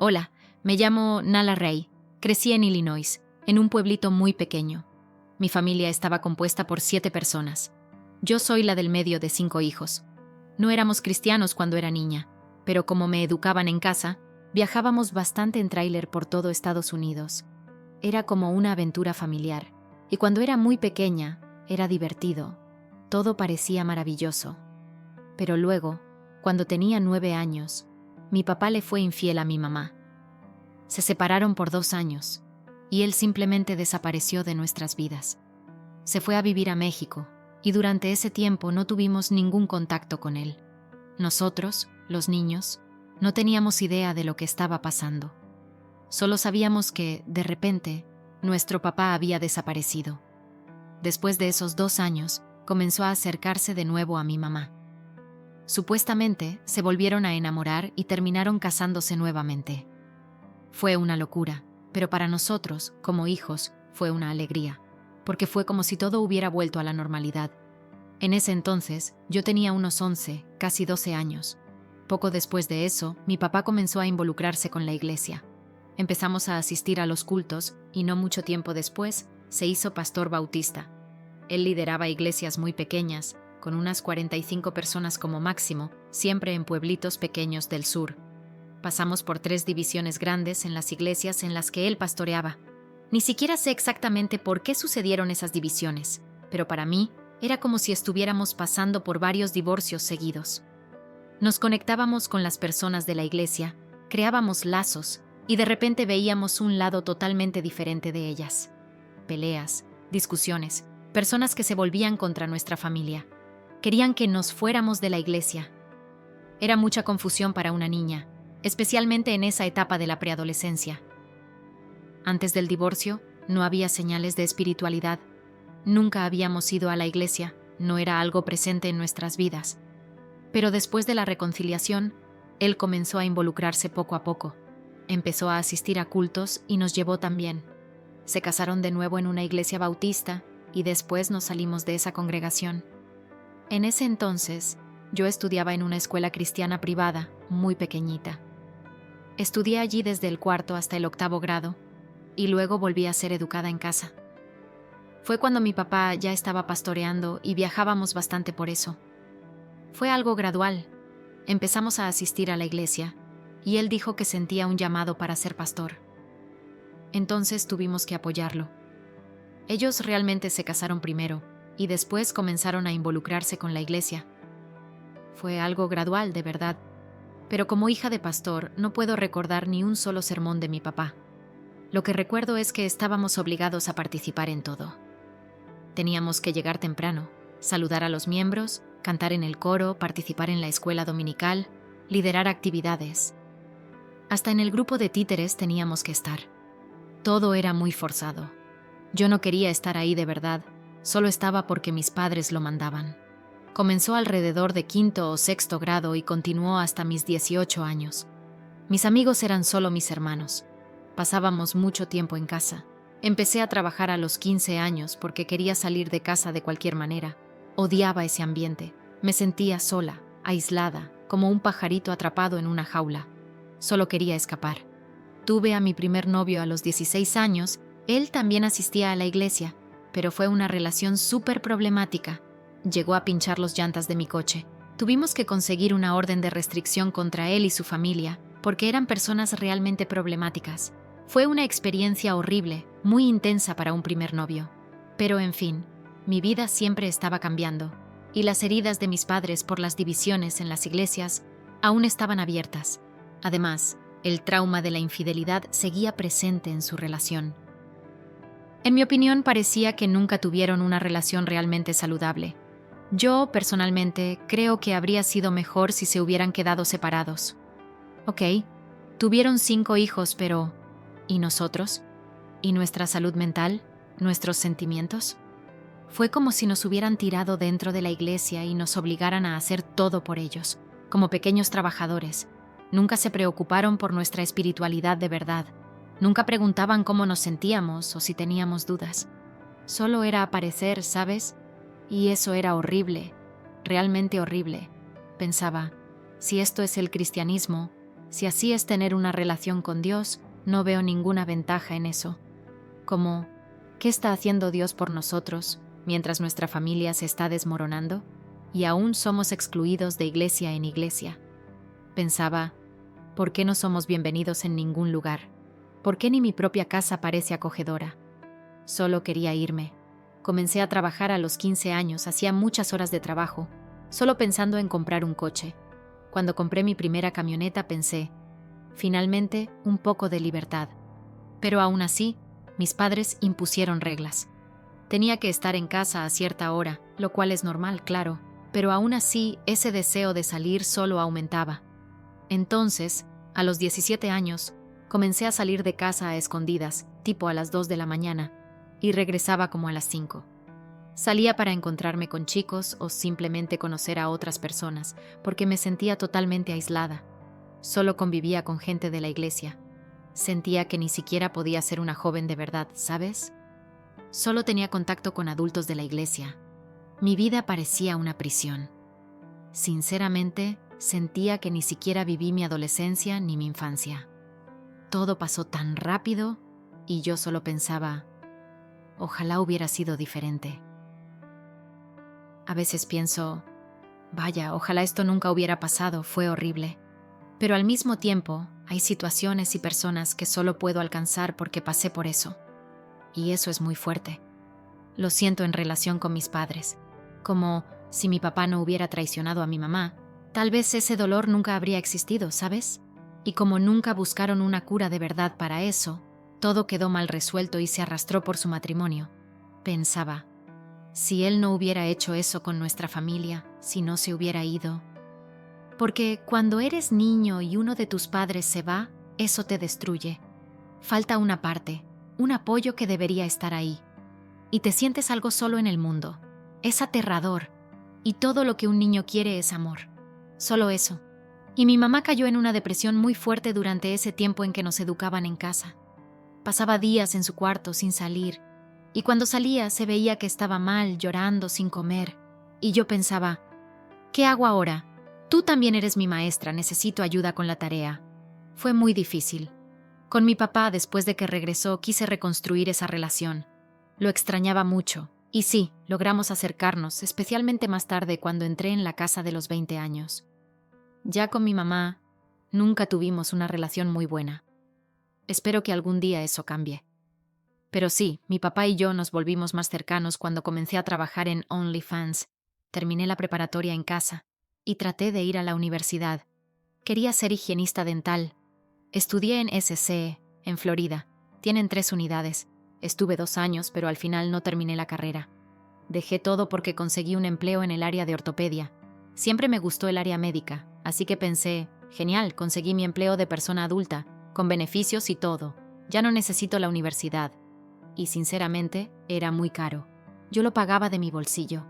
Hola, me llamo Nala Ray. Crecí en Illinois, en un pueblito muy pequeño. Mi familia estaba compuesta por 7 personas. Yo soy la del medio de 5 hijos. No éramos cristianos cuando era niña, pero como me educaban en casa, viajábamos bastante en tráiler por todo Estados Unidos. Era como una aventura familiar, y cuando era muy pequeña, era divertido. Todo parecía maravilloso. Pero luego, cuando tenía 9 años, mi papá le fue infiel a mi mamá. Se separaron por 2 años, y él simplemente desapareció de nuestras vidas. Se fue a vivir a México, y durante ese tiempo no tuvimos ningún contacto con él. Nosotros, los niños, no teníamos idea de lo que estaba pasando. Solo sabíamos que, de repente, nuestro papá había desaparecido. Después de esos 2 años, comenzó a acercarse de nuevo a mi mamá. Supuestamente, se volvieron a enamorar y terminaron casándose nuevamente. Fue una locura, pero para nosotros, como hijos, fue una alegría, porque fue como si todo hubiera vuelto a la normalidad. En ese entonces, yo tenía unos 11, casi 12 años. Poco después de eso, mi papá comenzó a involucrarse con la iglesia. Empezamos a asistir a los cultos y no mucho tiempo después, se hizo pastor bautista. Él lideraba iglesias muy pequeñas, con unas 45 personas como máximo, siempre en pueblitos pequeños del sur. Pasamos por 3 divisiones grandes en las iglesias en las que él pastoreaba. Ni siquiera sé exactamente por qué sucedieron esas divisiones, pero para mí era como si estuviéramos pasando por varios divorcios seguidos. Nos conectábamos con las personas de la iglesia, creábamos lazos y de repente veíamos un lado totalmente diferente de ellas. Peleas, discusiones, personas que se volvían contra nuestra familia. Querían que nos fuéramos de la iglesia. Era mucha confusión para una niña, especialmente en esa etapa de la preadolescencia. Antes del divorcio, no había señales de espiritualidad. Nunca habíamos ido a la iglesia, no era algo presente en nuestras vidas. Pero después de la reconciliación, él comenzó a involucrarse poco a poco. Empezó a asistir a cultos y nos llevó también. Se casaron de nuevo en una iglesia bautista y después nos salimos de esa congregación. En ese entonces, yo estudiaba en una escuela cristiana privada, muy pequeñita. Estudié allí desde el 4º hasta el 8º grado, y luego volví a ser educada en casa. Fue cuando mi papá ya estaba pastoreando y viajábamos bastante por eso. Fue algo gradual. Empezamos a asistir a la iglesia, y él dijo que sentía un llamado para ser pastor. Entonces tuvimos que apoyarlo. Ellos realmente se casaron primero, y después comenzaron a involucrarse con la iglesia. Fue algo gradual, de verdad, pero como hija de pastor no puedo recordar ni un solo sermón de mi papá. Lo que recuerdo es que estábamos obligados a participar en todo. Teníamos que llegar temprano, saludar a los miembros, cantar en el coro, participar en la escuela dominical, liderar actividades. Hasta en el grupo de títeres teníamos que estar. Todo era muy forzado. Yo no quería estar ahí de verdad, solo estaba porque mis padres lo mandaban. Comenzó alrededor de 5º o 6º grado y continuó hasta mis 18 años. Mis amigos eran solo mis hermanos. Pasábamos mucho tiempo en casa. Empecé a trabajar a los 15 años porque quería salir de casa de cualquier manera. Odiaba ese ambiente. Me sentía sola, aislada, como un pajarito atrapado en una jaula. Solo quería escapar. Tuve a mi primer novio a los 16 años. Él también asistía a la iglesia, pero fue una relación súper problemática. Llegó a pinchar las llantas de mi coche. Tuvimos que conseguir una orden de restricción contra él y su familia, porque eran personas realmente problemáticas. Fue una experiencia horrible, muy intensa para un primer novio. Pero en fin, mi vida siempre estaba cambiando, y las heridas de mis padres por las divisiones en las iglesias aún estaban abiertas. Además, el trauma de la infidelidad seguía presente en su relación. En mi opinión, parecía que nunca tuvieron una relación realmente saludable. Yo, personalmente, creo que habría sido mejor si se hubieran quedado separados. Ok, tuvieron 5 hijos, pero ¿y nosotros? ¿Y nuestra salud mental? ¿Nuestros sentimientos? Fue como si nos hubieran tirado dentro de la iglesia y nos obligaran a hacer todo por ellos, como pequeños trabajadores. Nunca se preocuparon por nuestra espiritualidad de verdad. Nunca preguntaban cómo nos sentíamos o si teníamos dudas. Solo era aparecer, ¿sabes? Y eso era horrible, realmente horrible. Pensaba, si esto es el cristianismo, Si así es tener una relación con Dios, no veo ninguna ventaja en eso. Como, ¿qué está haciendo Dios por nosotros mientras nuestra familia se está desmoronando y aún somos excluidos de iglesia en iglesia? Pensaba, ¿por qué no somos bienvenidos en ningún lugar? ¿Por qué ni mi propia casa parece acogedora? Solo quería irme. Comencé a trabajar a los 15 años, hacía muchas horas de trabajo, solo pensando en comprar un coche. Cuando compré mi primera camioneta pensé, finalmente, un poco de libertad. Pero aún así, mis padres impusieron reglas. Tenía que estar en casa a cierta hora, lo cual es normal, claro, pero aún así ese deseo de salir solo aumentaba. Entonces, a los 17 años, comencé a salir de casa a escondidas, tipo a las 2 de la mañana, y regresaba como a las 5. Salía para encontrarme con chicos o simplemente conocer a otras personas, porque me sentía totalmente aislada. Solo convivía con gente de la iglesia. Sentía que ni siquiera podía ser una joven de verdad, ¿sabes? Solo tenía contacto con adultos de la iglesia. Mi vida parecía una prisión. Sinceramente, sentía que ni siquiera viví mi adolescencia ni mi infancia. Todo pasó tan rápido y yo solo pensaba, ojalá hubiera sido diferente. A veces pienso, vaya, ojalá esto nunca hubiera pasado, fue horrible. Pero al mismo tiempo, hay situaciones y personas que solo puedo alcanzar porque pasé por eso. Y eso es muy fuerte. Lo siento en relación con mis padres. Como si mi papá no hubiera traicionado a mi mamá, tal vez ese dolor nunca habría existido, ¿sabes? Y como nunca buscaron una cura de verdad para eso, todo quedó mal resuelto y se arrastró por su matrimonio. Pensaba, si él no hubiera hecho eso con nuestra familia, si no se hubiera ido. Porque cuando eres niño y uno de tus padres se va, eso te destruye. Falta una parte, un apoyo que debería estar ahí. Y te sientes algo solo en el mundo. Es aterrador. Y todo lo que un niño quiere es amor. Solo eso. Y mi mamá cayó en una depresión muy fuerte durante ese tiempo en que nos educaban en casa. Pasaba días en su cuarto sin salir. Y cuando salía se veía que estaba mal, llorando, sin comer. Y yo pensaba, ¿qué hago ahora? Tú también eres mi maestra, necesito ayuda con la tarea. Fue muy difícil. Con mi papá, después de que regresó, quise reconstruir esa relación. Lo extrañaba mucho. Y sí, logramos acercarnos, especialmente más tarde cuando entré en la casa de los 20 años. Ya con mi mamá, nunca tuvimos una relación muy buena. Espero que algún día eso cambie. Pero sí, mi papá y yo nos volvimos más cercanos cuando comencé a trabajar en OnlyFans. Terminé la preparatoria en casa y traté de ir a la universidad. Quería ser higienista dental. Estudié en SC, en Florida. Tienen 3 unidades. Estuve 2 años, pero al final no terminé la carrera. Dejé todo porque conseguí un empleo en el área de ortopedia. Siempre me gustó el área médica, así que pensé, genial, conseguí mi empleo de persona adulta, con beneficios y todo. Ya no necesito la universidad. Y sinceramente, era muy caro. Yo lo pagaba de mi bolsillo.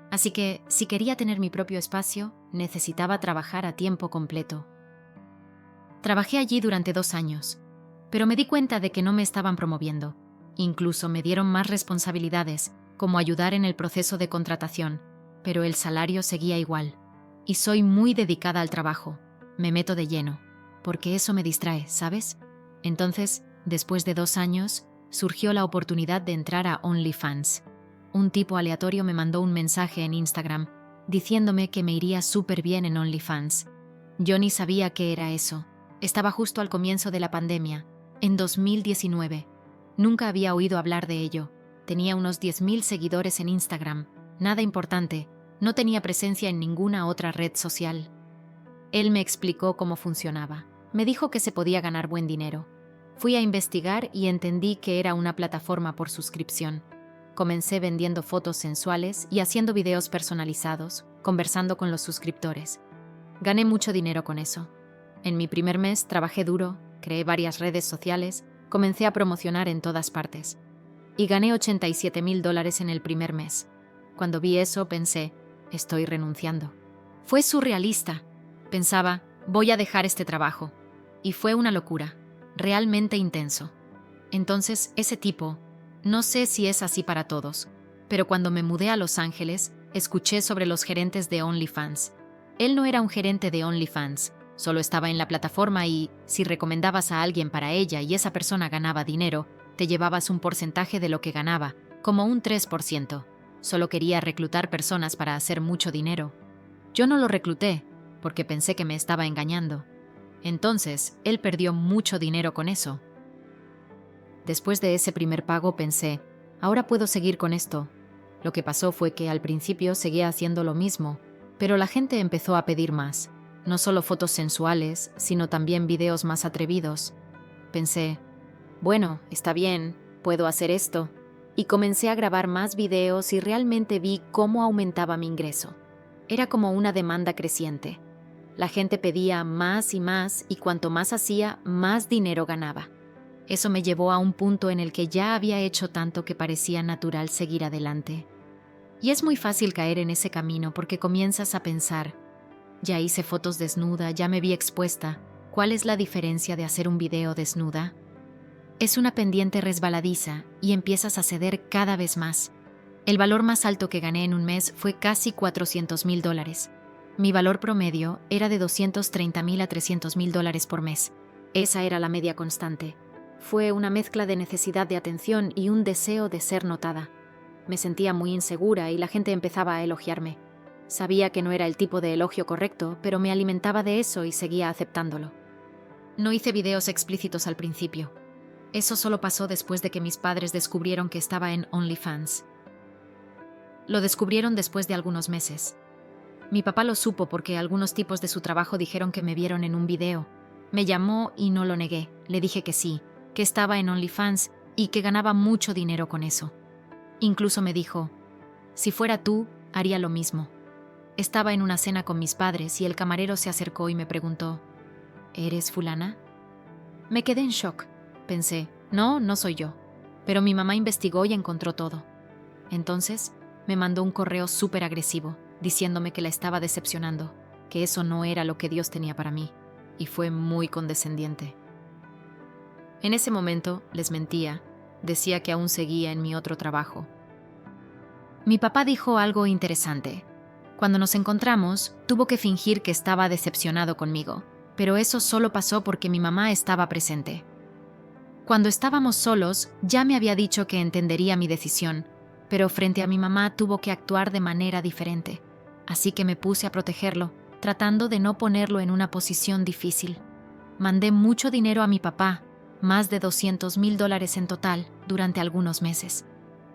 Así que, si quería tener mi propio espacio, necesitaba trabajar a tiempo completo. Trabajé allí durante 2 años, pero me di cuenta de que no me estaban promoviendo. Incluso me dieron más responsabilidades, como ayudar en el proceso de contratación, pero el salario seguía igual. Y soy muy dedicada al trabajo. Me meto de lleno, porque eso me distrae, ¿sabes? Entonces, después de 2 años, surgió la oportunidad de entrar a OnlyFans. Un tipo aleatorio me mandó un mensaje en Instagram diciéndome que me iría súper bien en OnlyFans. Yo ni sabía qué era eso. Estaba justo al comienzo de la pandemia, en 2019. Nunca había oído hablar de ello. Tenía unos 10,000 seguidores en Instagram. Nada importante. No tenía presencia en ninguna otra red social. Él me explicó cómo funcionaba. Me dijo que se podía ganar buen dinero. Fui a investigar y entendí que era una plataforma por suscripción. Comencé vendiendo fotos sensuales y haciendo videos personalizados, conversando con los suscriptores. Gané mucho dinero con eso. En mi primer mes trabajé duro, creé varias redes sociales, comencé a promocionar en todas partes. Y gané $87,000 en el primer mes. Cuando vi eso pensé, estoy renunciando. Fue surrealista. Pensaba, voy a dejar este trabajo. Y fue una locura, realmente intenso. Entonces, ese tipo, no sé si es así para todos, pero cuando me mudé a Los Ángeles, escuché sobre los gerentes de OnlyFans. Él no era un gerente de OnlyFans, Solo estaba en la plataforma y, si recomendabas a alguien para ella y esa persona ganaba dinero, te llevabas un porcentaje de lo que ganaba, como un 3%. Solo quería reclutar personas para hacer mucho dinero. Yo no lo recluté, porque pensé que me estaba engañando. Entonces, él perdió mucho dinero con eso. Después de ese primer pago pensé, ahora puedo seguir con esto. Lo que pasó fue que al principio seguía haciendo lo mismo, pero la gente empezó a pedir más. No solo fotos sensuales, sino también videos más atrevidos. Pensé, bueno, está bien, puedo hacer esto. Y comencé a grabar más videos y realmente vi cómo aumentaba mi ingreso. Era como una demanda creciente. La gente pedía más y cuanto más hacía, más dinero ganaba. Eso me llevó a un punto en el que ya había hecho tanto que parecía natural seguir adelante. Y es muy fácil caer en ese camino porque comienzas a pensar, ya hice fotos desnuda, ya me vi expuesta, ¿cuál es la diferencia de hacer un video desnuda? Es una pendiente resbaladiza y empiezas a ceder cada vez más. El valor más alto que gané en un mes fue casi $400,000. Mi valor promedio era de $230,000 a $300,000 por mes. Esa era la media constante. Fue una mezcla de necesidad de atención y un deseo de ser notada. Me sentía muy insegura y la gente empezaba a elogiarme. Sabía que no era el tipo de elogio correcto, pero me alimentaba de eso y seguía aceptándolo. No hice videos explícitos al principio. Eso solo pasó después de que mis padres descubrieron que estaba en OnlyFans. Lo descubrieron después de algunos meses. Mi papá lo supo porque algunos tipos de su trabajo dijeron que me vieron en un video. Me llamó y no lo negué. Le dije que sí, que estaba en OnlyFans y que ganaba mucho dinero con eso. Incluso me dijo, si fuera tú, haría lo mismo. Estaba en una cena con mis padres y el camarero se acercó y me preguntó, ¿eres fulana? Me quedé en shock. Pensé, no soy yo. Pero mi mamá investigó y encontró todo. Entonces, me mandó un correo súper agresivo, diciéndome que la estaba decepcionando, que eso no era lo que Dios tenía para mí, y fue muy condescendiente. En ese momento, les mentía, decía que aún seguía en mi otro trabajo. Mi papá dijo algo interesante. Cuando nos encontramos, tuvo que fingir que estaba decepcionado conmigo, pero eso solo pasó porque mi mamá estaba presente. Cuando estábamos solos, ya me había dicho que entendería mi decisión, pero frente a mi mamá tuvo que actuar de manera diferente, así que me puse a protegerlo, tratando de no ponerlo en una posición difícil. Mandé mucho dinero a mi papá, más de $200,000 en total, durante algunos meses.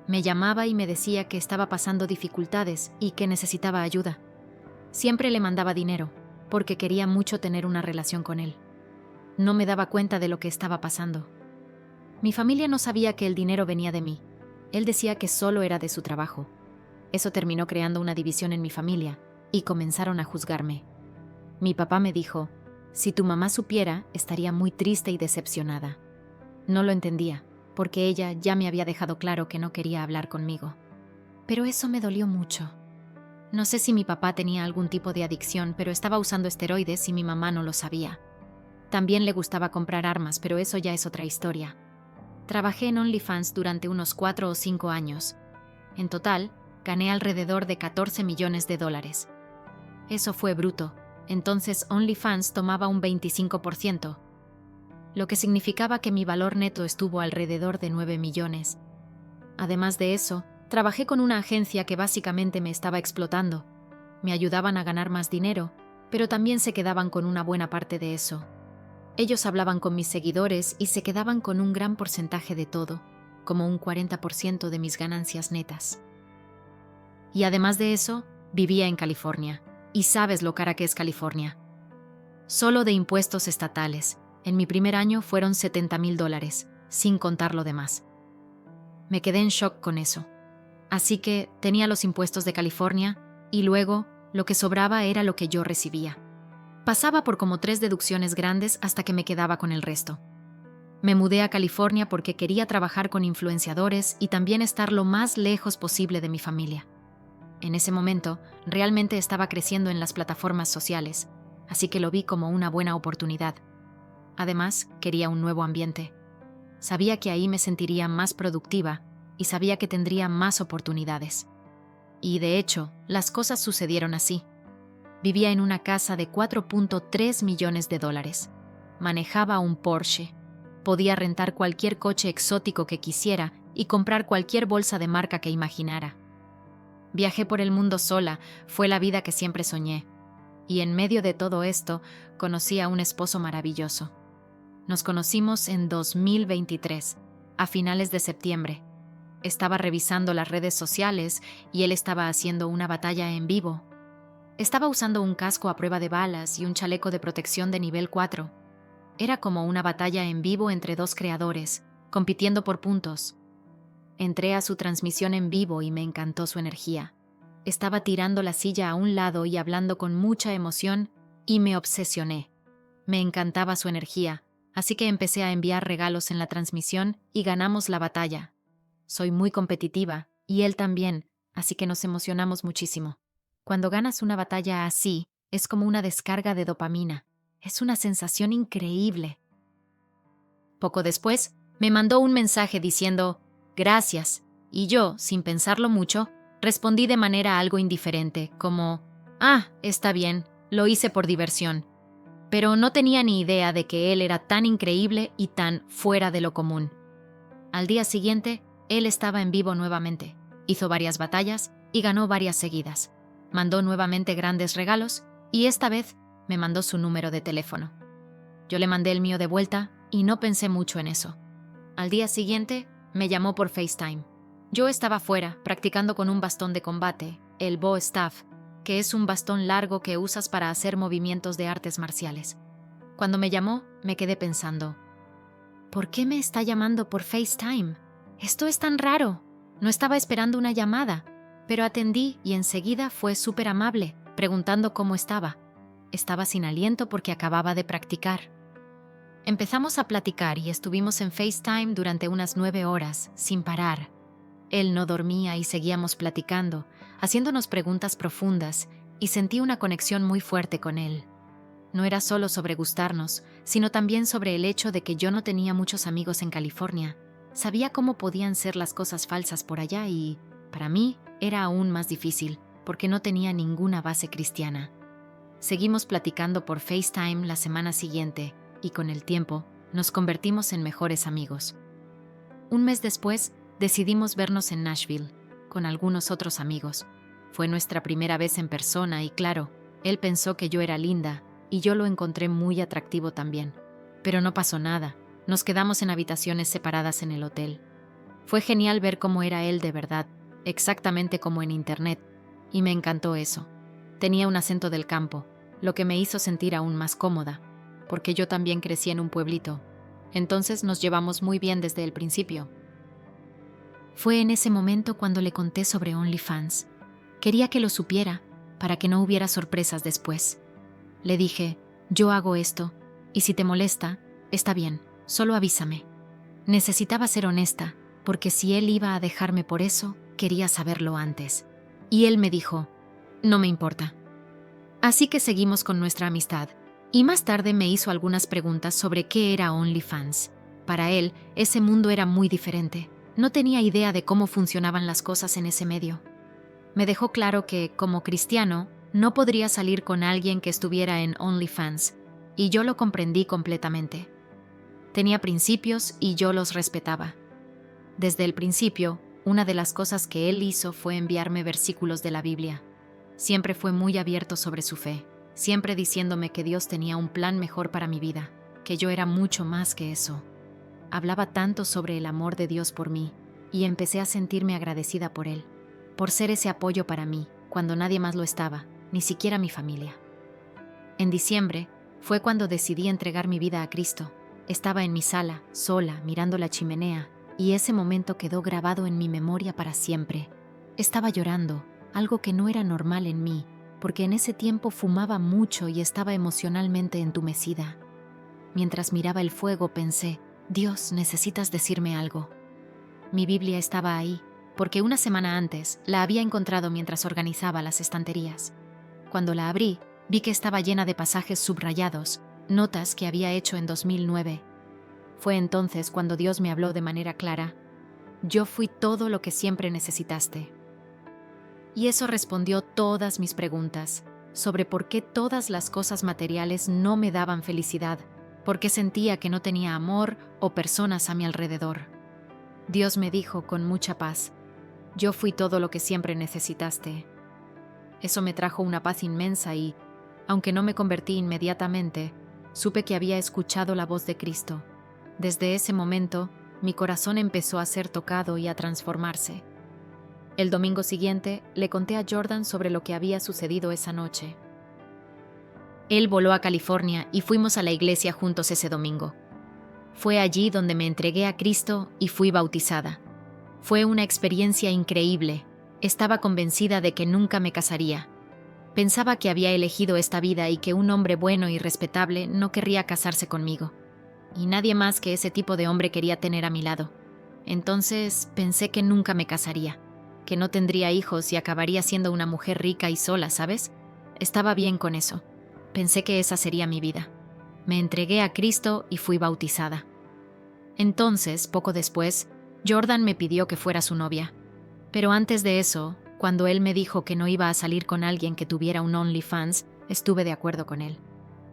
Me llamaba y me decía que estaba pasando dificultades y que necesitaba ayuda. Siempre le mandaba dinero, porque quería mucho tener una relación con él. No me daba cuenta de lo que estaba pasando. Mi familia no sabía que el dinero venía de mí. Él decía que solo era de su trabajo. Eso terminó creando una división en mi familia, y comenzaron a juzgarme. Mi papá me dijo, si tu mamá supiera, estaría muy triste y decepcionada. No lo entendía, porque ella ya me había dejado claro que no quería hablar conmigo. Pero eso me dolió mucho. No sé si mi papá tenía algún tipo de adicción, pero estaba usando esteroides y mi mamá no lo sabía. También le gustaba comprar armas, pero eso ya es otra historia. Trabajé en OnlyFans durante unos 4 o 5 años. En total, gané alrededor de $14 millones. Eso fue bruto. Entonces OnlyFans tomaba un 25%, lo que significaba que mi valor neto estuvo alrededor de 9 millones. Además de eso, trabajé con una agencia que básicamente me estaba explotando. Me ayudaban a ganar más dinero, pero también se quedaban con una buena parte de eso. Ellos hablaban con mis seguidores y se quedaban con un gran porcentaje de todo, como un 40% de mis ganancias netas. Y además de eso, vivía en California. Y sabes lo cara que es California. Solo de impuestos estatales, en mi primer año fueron $70,000, sin contar lo demás. Me quedé en shock con eso. Así que tenía los impuestos de California y luego lo que sobraba era lo que yo recibía. Pasaba por como 3 deducciones grandes hasta que me quedaba con el resto. Me mudé a California porque quería trabajar con influenciadores y también estar lo más lejos posible de mi familia. En ese momento, realmente estaba creciendo en las plataformas sociales, así que lo vi como una buena oportunidad. Además, quería un nuevo ambiente. Sabía que ahí me sentiría más productiva y sabía que tendría más oportunidades. Y de hecho, las cosas sucedieron así. Vivía en una casa de $4.3 millones. Manejaba un Porsche. Podía rentar cualquier coche exótico que quisiera y comprar cualquier bolsa de marca que imaginara. Viajé por el mundo sola, fue la vida que siempre soñé. Y en medio de todo esto, conocí a un esposo maravilloso. Nos conocimos en 2023, a finales de septiembre. Estaba revisando las redes sociales y él estaba haciendo una batalla en vivo. Estaba usando un casco a prueba de balas y un chaleco de protección de nivel 4. Era como una batalla en vivo entre dos creadores, compitiendo por puntos. Entré a su transmisión en vivo y me encantó su energía. Estaba tirando la silla a un lado y hablando con mucha emoción y me obsesioné. Me encantaba su energía, así que empecé a enviar regalos en la transmisión y ganamos la batalla. Soy muy competitiva y él también, así que nos emocionamos muchísimo. Cuando ganas una batalla así, es como una descarga de dopamina. Es una sensación increíble. Poco después, me mandó un mensaje diciendo «Gracias», y yo, sin pensarlo mucho, respondí de manera algo indiferente, como «Ah, está bien, lo hice por diversión». Pero no tenía ni idea de que él era tan increíble y tan fuera de lo común. Al día siguiente, él estaba en vivo nuevamente, hizo varias batallas y ganó varias seguidas. Mandó nuevamente grandes regalos y esta vez me mandó su número de teléfono. Yo le mandé el mío de vuelta y no pensé mucho en eso. Al día siguiente, me llamó por FaceTime. Yo estaba fuera, practicando con un bastón de combate, el Bo Staff, que es un bastón largo que usas para hacer movimientos de artes marciales. Cuando me llamó, me quedé pensando, ¿por qué me está llamando por FaceTime? Esto es tan raro. No estaba esperando una llamada, pero atendí y enseguida fue súper amable, preguntando cómo estaba. Estaba sin aliento porque acababa de practicar. Empezamos a platicar y estuvimos en FaceTime durante unas 9 horas, sin parar. Él no dormía y seguíamos platicando, haciéndonos preguntas profundas, y sentí una conexión muy fuerte con él. No era solo sobre gustarnos, sino también sobre el hecho de que yo no tenía muchos amigos en California. Sabía cómo podían ser las cosas falsas por allá y, para mí, era aún más difícil, porque no tenía ninguna base cristiana. Seguimos platicando por FaceTime la semana siguiente, y con el tiempo, nos convertimos en mejores amigos. Un mes después, decidimos vernos en Nashville, con algunos otros amigos. Fue nuestra primera vez en persona y claro, él pensó que yo era linda y yo lo encontré muy atractivo también. Pero no pasó nada, nos quedamos en habitaciones separadas en el hotel. Fue genial ver cómo era él de verdad, exactamente como en internet, y me encantó eso. Tenía un acento del campo, lo que me hizo sentir aún más cómoda, porque yo también crecí en un pueblito. Entonces nos llevamos muy bien desde el principio. Fue en ese momento cuando le conté sobre OnlyFans. Quería que lo supiera, para que no hubiera sorpresas después. Le dije, yo hago esto, y si te molesta, está bien, solo avísame. Necesitaba ser honesta, porque si él iba a dejarme por eso, quería saberlo antes. Y él me dijo, no me importa. Así que seguimos con nuestra amistad, y más tarde me hizo algunas preguntas sobre qué era OnlyFans. Para él, ese mundo era muy diferente. No tenía idea de cómo funcionaban las cosas en ese medio. Me dejó claro que, como cristiano, no podría salir con alguien que estuviera en OnlyFans, y yo lo comprendí completamente. Tenía principios y yo los respetaba. Desde el principio, una de las cosas que él hizo fue enviarme versículos de la Biblia. Siempre fue muy abierto sobre su fe, siempre diciéndome que Dios tenía un plan mejor para mi vida, que yo era mucho más que eso. Hablaba tanto sobre el amor de Dios por mí, y empecé a sentirme agradecida por él, por ser ese apoyo para mí, cuando nadie más lo estaba, ni siquiera mi familia. En diciembre, fue cuando decidí entregar mi vida a Cristo. Estaba en mi sala, sola, mirando la chimenea, y ese momento quedó grabado en mi memoria para siempre. Estaba llorando, algo que no era normal en mí, porque en ese tiempo fumaba mucho y estaba emocionalmente entumecida. Mientras miraba el fuego pensé, Dios, necesitas decirme algo. Mi Biblia estaba ahí, porque una semana antes la había encontrado mientras organizaba las estanterías. Cuando la abrí, vi que estaba llena de pasajes subrayados, notas que había hecho en 2009. Fue entonces cuando Dios me habló de manera clara. Yo fui todo lo que siempre necesitaste. Y eso respondió todas mis preguntas. sobre por qué todas las cosas materiales no me daban felicidad, por qué sentía que no tenía amor o personas a mi alrededor. Dios me dijo con mucha paz: yo fui todo lo que siempre necesitaste. Eso me trajo una paz inmensa y, aunque no me convertí inmediatamente, supe que había escuchado la voz de Cristo. Desde ese momento, mi corazón empezó a ser tocado y a transformarse. El domingo siguiente, le conté a Jordan sobre lo que había sucedido esa noche. Él voló a California y fuimos a la iglesia juntos ese domingo. Fue allí donde me entregué a Cristo y fui bautizada. Fue una experiencia increíble. Estaba convencida de que nunca me casaría. Pensaba que había elegido esta vida y que un hombre bueno y respetable no querría casarse conmigo. Y nadie más que ese tipo de hombre quería tener a mi lado. Entonces pensé que nunca me casaría, que no tendría hijos y acabaría siendo una mujer rica y sola, ¿sabes? Estaba bien con eso. Pensé que esa sería mi vida. Me entregué a Cristo y fui bautizada. Entonces, poco después, Jordan me pidió que fuera su novia. Pero antes de eso, cuando él me dijo que no iba a salir con alguien que tuviera un OnlyFans, estuve de acuerdo con él.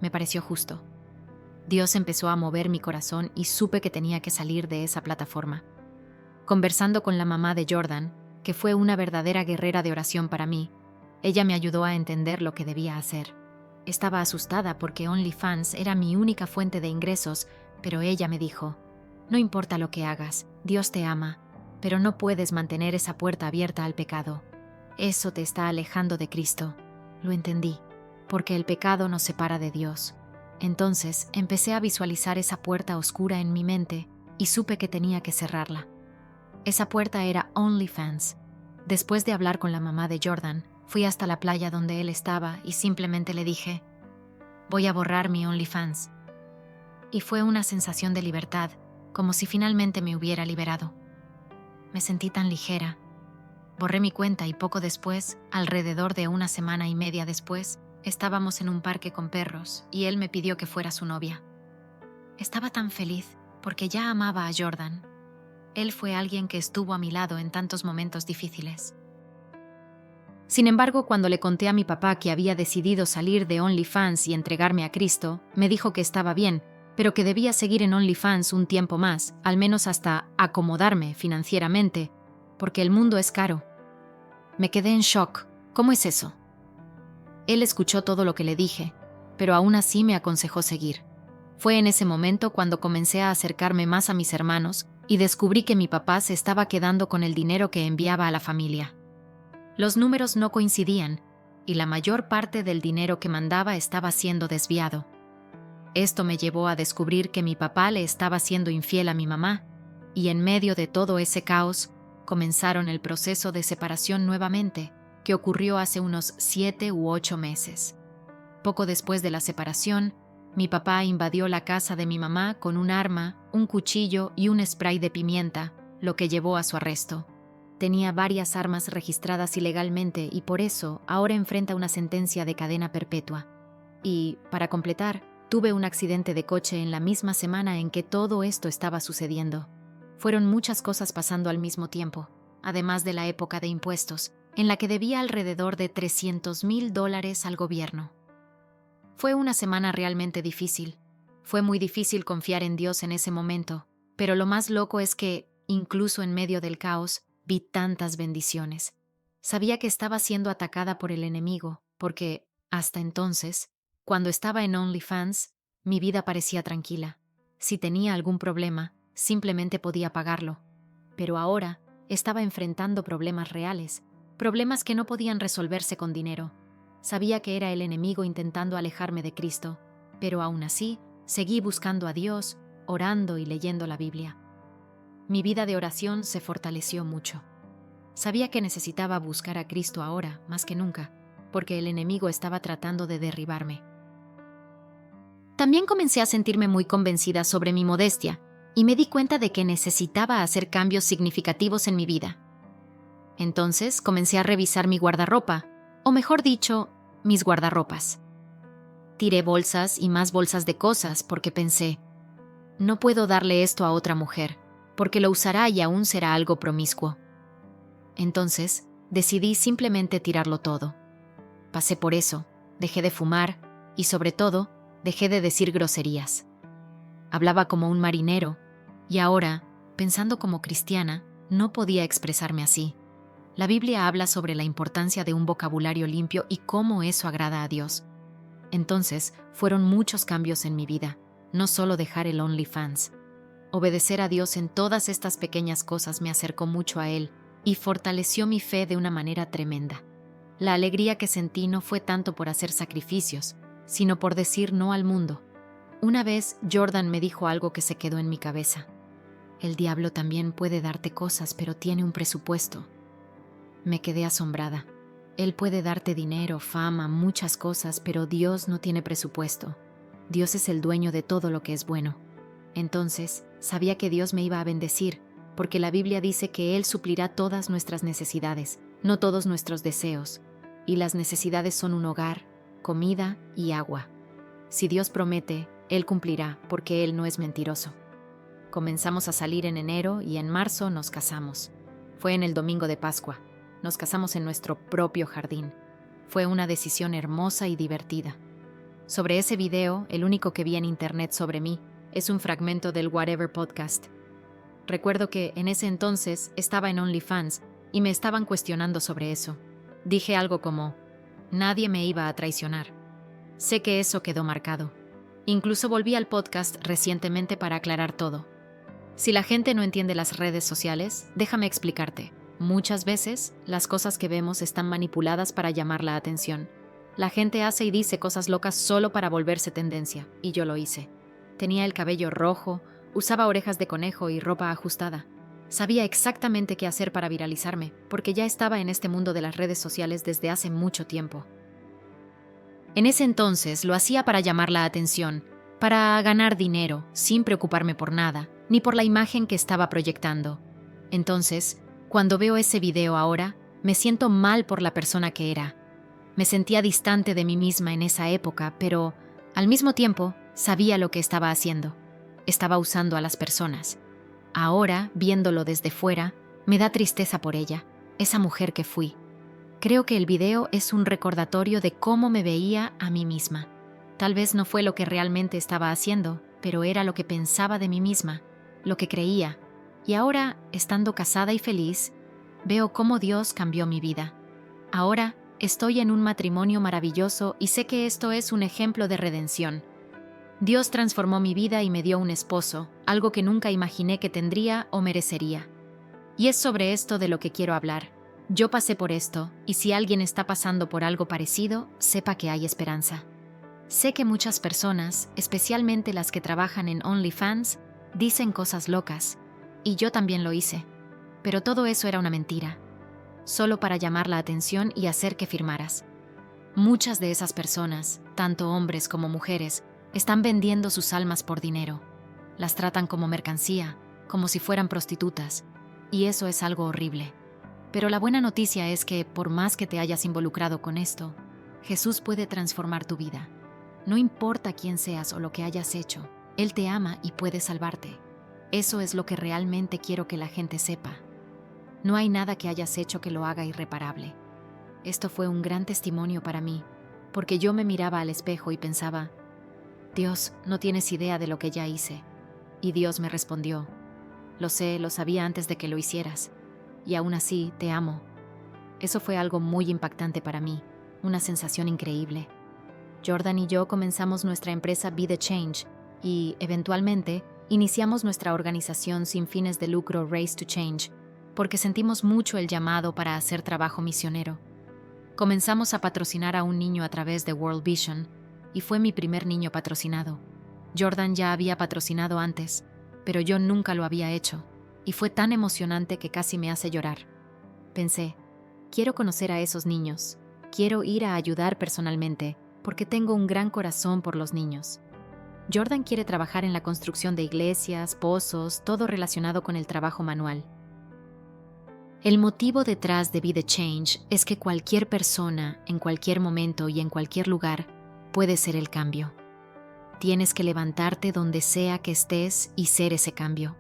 Me pareció justo. Dios empezó a mover mi corazón y supe que tenía que salir de esa plataforma. Conversando con la mamá de Jordan, que fue una verdadera guerrera de oración para mí, ella me ayudó a entender lo que debía hacer. Estaba asustada porque OnlyFans era mi única fuente de ingresos, pero ella me dijo: no importa lo que hagas, Dios te ama, pero no puedes mantener esa puerta abierta al pecado. Eso te está alejando de Cristo. Lo entendí, porque el pecado nos separa de Dios. Entonces empecé a visualizar esa puerta oscura en mi mente y supe que tenía que cerrarla. Esa puerta era OnlyFans. Después de hablar con la mamá de Jordan, fui hasta la playa donde él estaba y simplemente le dije: voy a borrar mi OnlyFans. Y fue una sensación de libertad, como si finalmente me hubiera liberado. Me sentí tan ligera. Borré mi cuenta y poco después, alrededor de una semana y media después, estábamos en un parque con perros y él me pidió que fuera su novia. Estaba tan feliz porque ya amaba a Jordan. Él fue alguien que estuvo a mi lado en tantos momentos difíciles. Sin embargo, cuando le conté a mi papá que había decidido salir de OnlyFans y entregarme a Cristo, me dijo que estaba bien, pero que debía seguir en OnlyFans un tiempo más, al menos hasta acomodarme financieramente, porque el mundo es caro. Me quedé en shock. ¿Cómo es eso? Él escuchó todo lo que le dije, pero aún así me aconsejó seguir. Fue en ese momento cuando comencé a acercarme más a mis hermanos y descubrí que mi papá se estaba quedando con el dinero que enviaba a la familia. Los números no coincidían, y la mayor parte del dinero que mandaba estaba siendo desviado. Esto me llevó a descubrir que mi papá le estaba siendo infiel a mi mamá, y en medio de todo ese caos, comenzaron el proceso de separación nuevamente, que ocurrió hace unos 7 u 8 meses. Poco después de la separación, mi papá invadió la casa de mi mamá con un arma, un cuchillo y un spray de pimienta, lo que llevó a su arresto. Tenía varias armas registradas ilegalmente y por eso ahora enfrenta una sentencia de cadena perpetua. Y, para completar, tuve un accidente de coche en la misma semana en que todo esto estaba sucediendo. Fueron muchas cosas pasando al mismo tiempo, además de la época de impuestos, en la que debía alrededor de $300,000 al gobierno. Fue una semana realmente difícil. Fue muy difícil confiar en Dios en ese momento, pero lo más loco es que, incluso en medio del caos, vi tantas bendiciones. Sabía que estaba siendo atacada por el enemigo, porque, hasta entonces, cuando estaba en OnlyFans, mi vida parecía tranquila. Si tenía algún problema, simplemente podía pagarlo. Pero ahora estaba enfrentando problemas reales, problemas que no podían resolverse con dinero. Sabía que era el enemigo intentando alejarme de Cristo, pero aún así, seguí buscando a Dios, orando y leyendo la Biblia. Mi vida de oración se fortaleció mucho. Sabía que necesitaba buscar a Cristo ahora, más que nunca, porque el enemigo estaba tratando de derribarme. También comencé a sentirme muy convencida sobre mi modestia, y me di cuenta de que necesitaba hacer cambios significativos en mi vida. Entonces comencé a revisar mi guardarropa, o mejor dicho, mis guardarropas. Tiré bolsas y más bolsas de cosas porque pensé, no puedo darle esto a otra mujer, porque lo usará y aún será algo promiscuo. Entonces, decidí simplemente tirarlo todo. Pasé por eso, dejé de fumar y, sobre todo, dejé de decir groserías. Hablaba como un marinero y ahora, pensando como cristiana, no podía expresarme así. La Biblia habla sobre la importancia de un vocabulario limpio y cómo eso agrada a Dios. Entonces, fueron muchos cambios en mi vida, no solo dejar el OnlyFans. Obedecer a Dios en todas estas pequeñas cosas me acercó mucho a Él y fortaleció mi fe de una manera tremenda. La alegría que sentí no fue tanto por hacer sacrificios, sino por decir no al mundo. Una vez Jordan me dijo algo que se quedó en mi cabeza. El diablo también puede darte cosas, pero tiene un presupuesto. Me quedé asombrada. Él puede darte dinero, fama, muchas cosas, pero Dios no tiene presupuesto. Dios es el dueño de todo lo que es bueno. Entonces, sabía que Dios me iba a bendecir, porque la Biblia dice que Él suplirá todas nuestras necesidades, no todos nuestros deseos, y las necesidades son un hogar, comida y agua. Si Dios promete, Él cumplirá, porque Él no es mentiroso. Comenzamos a salir en enero y en marzo nos casamos. Fue en el domingo de Pascua. Nos casamos en nuestro propio jardín. Fue una decisión hermosa y divertida. Sobre ese video, el único que vi en internet sobre mí, es un fragmento del Whatever Podcast. Recuerdo que en ese entonces estaba en OnlyFans y me estaban cuestionando sobre eso. Dije algo como, nadie me iba a traicionar. Sé que eso quedó marcado. Incluso volví al podcast recientemente para aclarar todo. Si la gente no entiende las redes sociales, déjame explicarte. Muchas veces, las cosas que vemos están manipuladas para llamar la atención. La gente hace y dice cosas locas solo para volverse tendencia, y yo lo hice. Tenía el cabello rojo, usaba orejas de conejo y ropa ajustada. Sabía exactamente qué hacer para viralizarme, porque ya estaba en este mundo de las redes sociales desde hace mucho tiempo. En ese entonces lo hacía para llamar la atención, para ganar dinero, sin preocuparme por nada, ni por la imagen que estaba proyectando. Entonces, cuando veo ese video ahora, me siento mal por la persona que era. Me sentía distante de mí misma en esa época, pero, al mismo tiempo, sabía lo que estaba haciendo. Estaba usando a las personas. Ahora, viéndolo desde fuera, me da tristeza por ella, esa mujer que fui. Creo que el video es un recordatorio de cómo me veía a mí misma. Tal vez no fue lo que realmente estaba haciendo, pero era lo que pensaba de mí misma, lo que creía. Y ahora, estando casada y feliz, veo cómo Dios cambió mi vida. Ahora, estoy en un matrimonio maravilloso y sé que esto es un ejemplo de redención. Dios transformó mi vida y me dio un esposo, algo que nunca imaginé que tendría o merecería. Y es sobre esto de lo que quiero hablar. Yo pasé por esto, y si alguien está pasando por algo parecido, sepa que hay esperanza. Sé que muchas personas, especialmente las que trabajan en OnlyFans, dicen cosas locas, y yo también lo hice. Pero todo eso era una mentira, solo para llamar la atención y hacer que firmaras. Muchas de esas personas, tanto hombres como mujeres, están vendiendo sus almas por dinero. Las tratan como mercancía, como si fueran prostitutas, y eso es algo horrible. Pero la buena noticia es que, por más que te hayas involucrado con esto, Jesús puede transformar tu vida. No importa quién seas o lo que hayas hecho, Él te ama y puede salvarte. Eso es lo que realmente quiero que la gente sepa. No hay nada que hayas hecho que lo haga irreparable. Esto fue un gran testimonio para mí, porque yo me miraba al espejo y pensaba, Dios, no tienes idea de lo que ya hice. Y Dios me respondió, lo sé, lo sabía antes de que lo hicieras. Y aún así, te amo. Eso fue algo muy impactante para mí, una sensación increíble. Jordan y yo comenzamos nuestra empresa Be The Change y, eventualmente, iniciamos nuestra organización sin fines de lucro Race to Change, porque sentimos mucho el llamado para hacer trabajo misionero. Comenzamos a patrocinar a un niño a través de World Vision, y fue mi primer niño patrocinado. Jordan ya había patrocinado antes, pero yo nunca lo había hecho. Y fue tan emocionante que casi me hace llorar. Pensé, quiero conocer a esos niños, quiero ir a ayudar personalmente, porque tengo un gran corazón por los niños. Jordan quiere trabajar en la construcción de iglesias, pozos, todo relacionado con el trabajo manual. El motivo detrás de Be The Change es que cualquier persona, en cualquier momento y en cualquier lugar, puede ser el cambio. Tienes que levantarte donde sea que estés y ser ese cambio.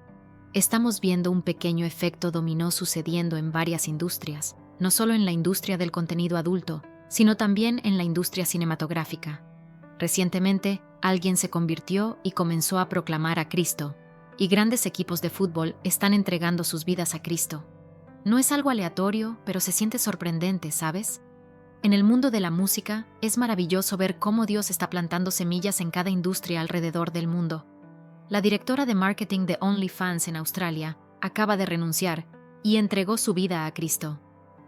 Estamos viendo un pequeño efecto dominó sucediendo en varias industrias, no solo en la industria del contenido adulto, sino también en la industria cinematográfica. Recientemente, alguien se convirtió y comenzó a proclamar a Cristo, y grandes equipos de fútbol están entregando sus vidas a Cristo. No es algo aleatorio, pero se siente sorprendente, ¿sabes? En el mundo de la música, es maravilloso ver cómo Dios está plantando semillas en cada industria alrededor del mundo. La directora de marketing de OnlyFans en Australia acaba de renunciar y entregó su vida a Cristo.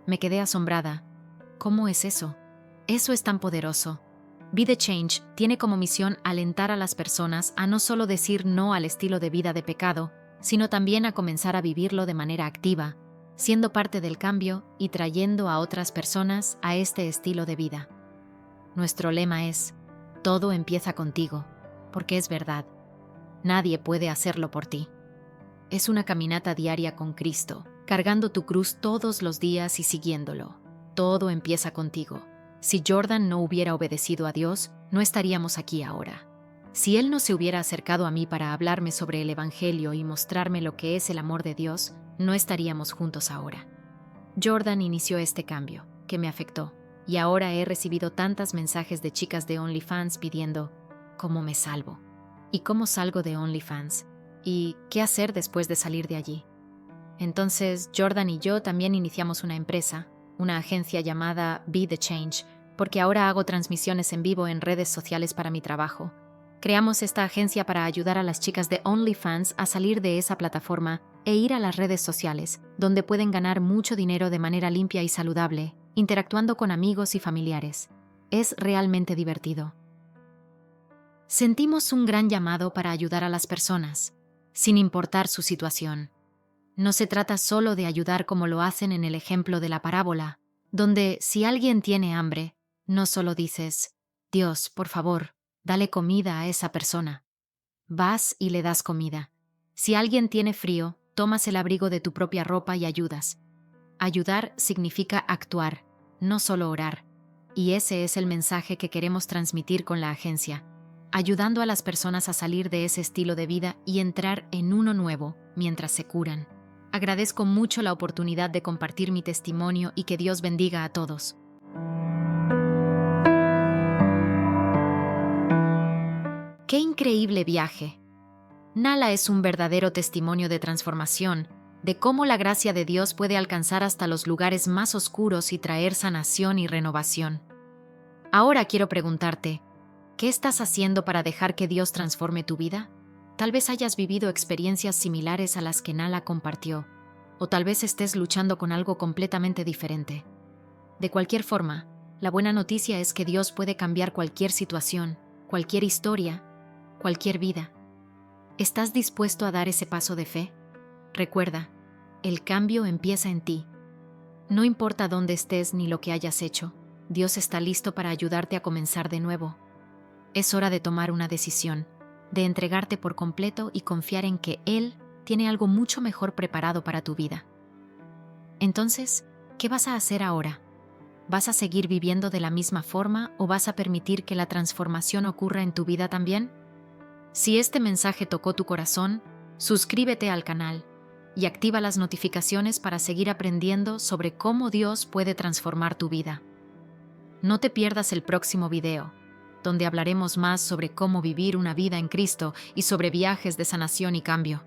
Me quedé asombrada. ¿Cómo es eso? Eso es tan poderoso. Be the Change tiene como misión alentar a las personas a no solo decir no al estilo de vida de pecado, sino también a comenzar a vivirlo de manera activa, siendo parte del cambio y trayendo a otras personas a este estilo de vida. Nuestro lema es: todo empieza contigo, porque es verdad. Nadie puede hacerlo por ti. Es una caminata diaria con Cristo, cargando tu cruz todos los días y siguiéndolo. Todo empieza contigo. Si Jordan no hubiera obedecido a Dios, no estaríamos aquí ahora. Si Él no se hubiera acercado a mí para hablarme sobre el Evangelio y mostrarme lo que es el amor de Dios, no estaríamos juntos ahora. Jordan inició este cambio, que me afectó, y ahora he recibido tantos mensajes de chicas de OnlyFans pidiendo ¿cómo me salvo? ¿Y cómo salgo de OnlyFans? ¿Y qué hacer después de salir de allí? Entonces, Jordan y yo también iniciamos una empresa, una agencia llamada Be the Change, porque ahora hago transmisiones en vivo en redes sociales para mi trabajo. Creamos esta agencia para ayudar a las chicas de OnlyFans a salir de esa plataforma e ir a las redes sociales, donde pueden ganar mucho dinero de manera limpia y saludable, interactuando con amigos y familiares. Es realmente divertido. Sentimos un gran llamado para ayudar a las personas, sin importar su situación. No se trata solo de ayudar como lo hacen en el ejemplo de la parábola, donde si alguien tiene hambre, no solo dices, Dios, por favor, dale comida a esa persona. Vas y le das comida. Si alguien tiene frío, tomas el abrigo de tu propia ropa y ayudas. Ayudar significa actuar, no solo orar. Y ese es el mensaje que queremos transmitir con la agencia, ayudando a las personas a salir de ese estilo de vida y entrar en uno nuevo mientras se curan. Agradezco mucho la oportunidad de compartir mi testimonio y que Dios bendiga a todos. ¡Qué increíble viaje! Nala es un verdadero testimonio de transformación, de cómo la gracia de Dios puede alcanzar hasta los lugares más oscuros y traer sanación y renovación. Ahora quiero preguntarte, ¿qué estás haciendo para dejar que Dios transforme tu vida? Tal vez hayas vivido experiencias similares a las que Nala compartió, o tal vez estés luchando con algo completamente diferente. De cualquier forma, la buena noticia es que Dios puede cambiar cualquier situación, cualquier historia, cualquier vida. ¿Estás dispuesto a dar ese paso de fe? Recuerda, el cambio empieza en ti. No importa dónde estés ni lo que hayas hecho, Dios está listo para ayudarte a comenzar de nuevo. Es hora de tomar una decisión, de entregarte por completo y confiar en que Él tiene algo mucho mejor preparado para tu vida. Entonces, ¿qué vas a hacer ahora? ¿Vas a seguir viviendo de la misma forma o vas a permitir que la transformación ocurra en tu vida también? Si este mensaje tocó tu corazón, suscríbete al canal y activa las notificaciones para seguir aprendiendo sobre cómo Dios puede transformar tu vida. No te pierdas el próximo video, donde hablaremos más sobre cómo vivir una vida en Cristo y sobre viajes de sanación y cambio.